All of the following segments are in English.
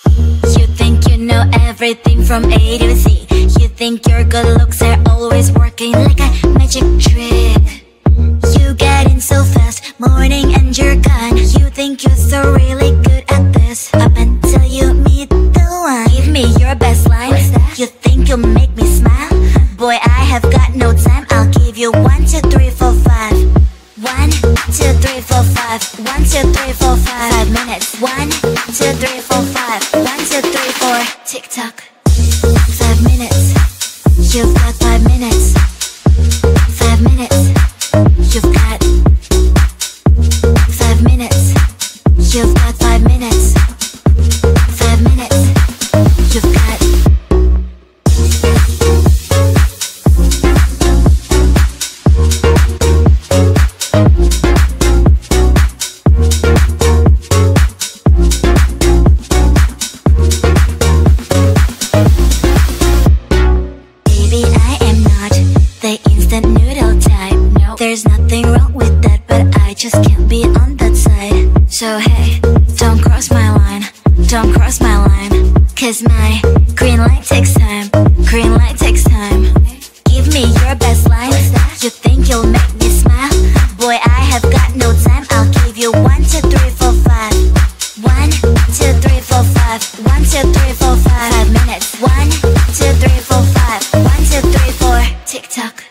You think you know everything from A to Z. You think your good looks are always working like a magic trick. You get in so fast, morning and you're gone. You think you're so really good at this, up until you meet the one. Give me your best line. You think you'll make me smile? Boy, I have got no time. I'll give you 1, 2, 3, 4, 5. 1, 2, 3, 4, 5. 1, 2, 3, 4, 5. 5 minutes. 1, 2, 3, 4, 5. 1, 2, 3, 4. Tick tock. 5 minutes. You've got 5 minutes. 5 minutes. You've got 5 minutes. You've got 5 minutes. 5 minutes. You've got. There's nothing wrong with that, but I just can't be on that side. So hey, don't cross my line, don't cross my line. Cause my green light takes time, green light takes time. Give me your best line. You think you'll make me smile? Boy, I have got no time. I'll give you 1, 2, 3, 4, 5. 1, 2, 3, 4, 5. 1, 2, 3, 4, 5. 5 minutes. 1, 2, 3, 4, 5. 1, 2, 3, 4. Tick tock.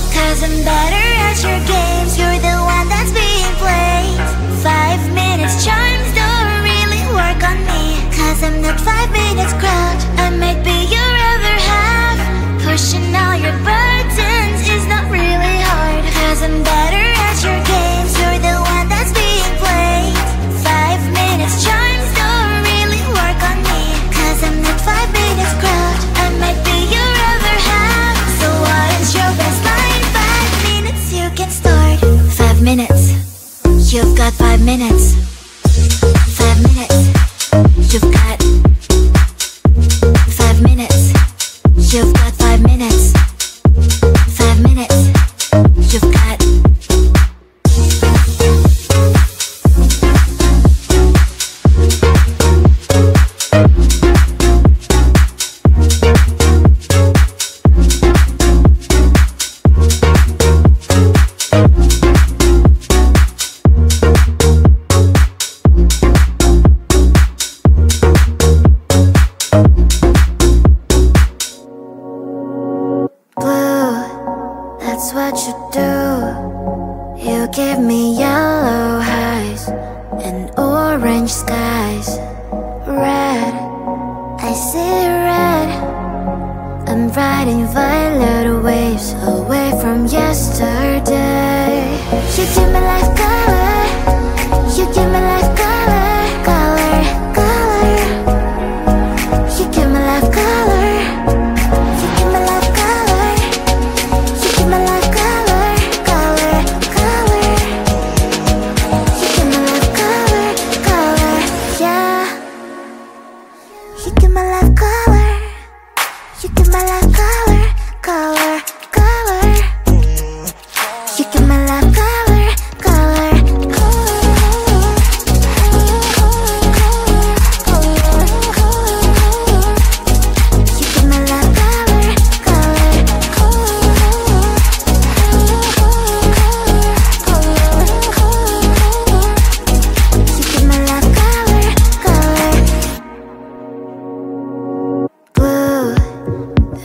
Cause I'm better at your games, you're the one that's being played. 5 minutes charms don't really work on me. Cause I'm not 5 minutes crowd, I might be your other half. Pushing all your buttons is not really hard. Cause I'm better at your games, you're the one that's being played. 5 minutes charms don't really work on me. Cause I'm not 5 minutes crowd, I might be your other half. So what is your best line? You can start. 5 minutes. You've got 5 minutes. 5 minutes. You've got 5 minutes. You've got 5 minutes. 5 minutes. You've got.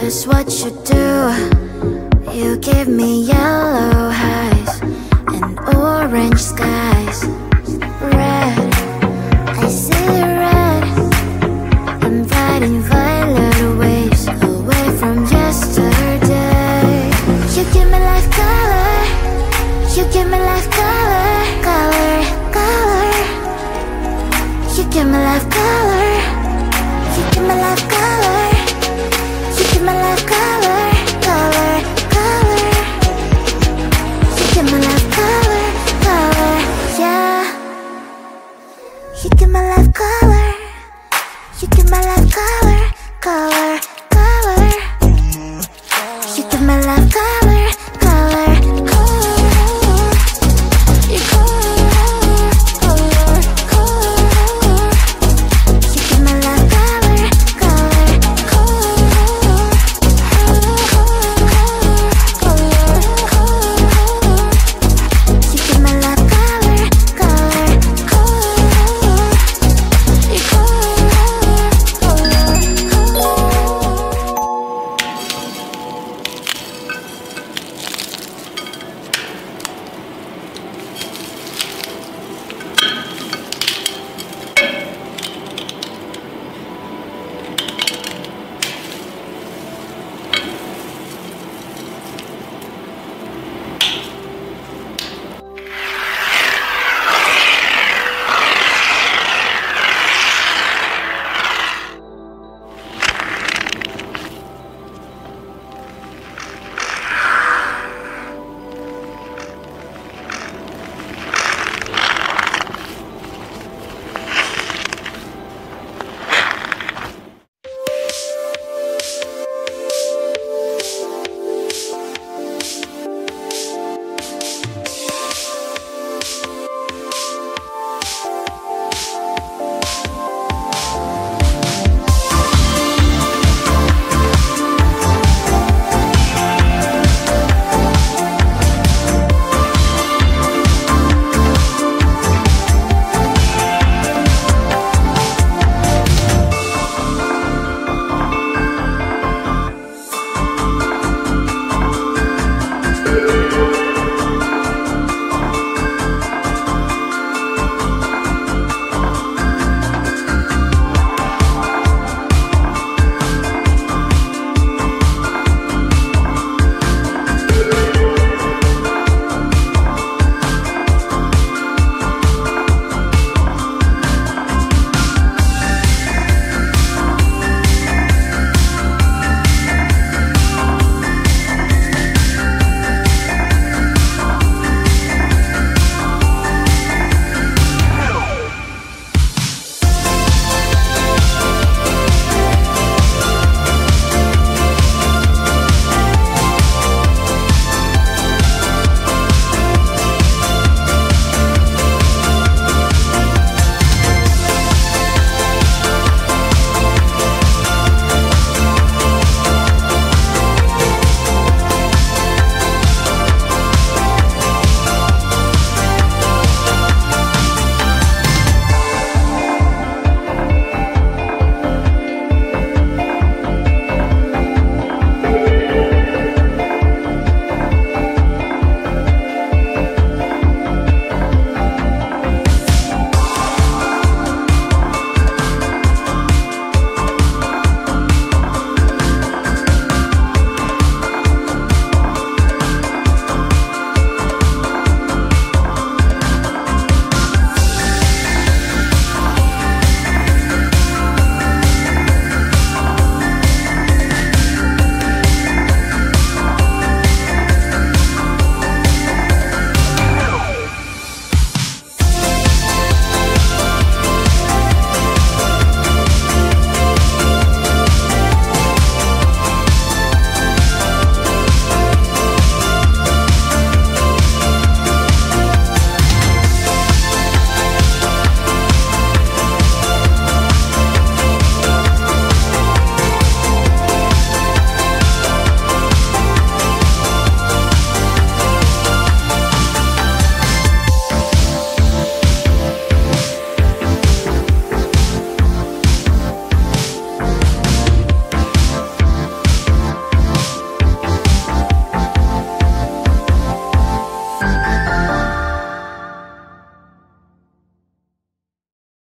That's what you do. You give me yellow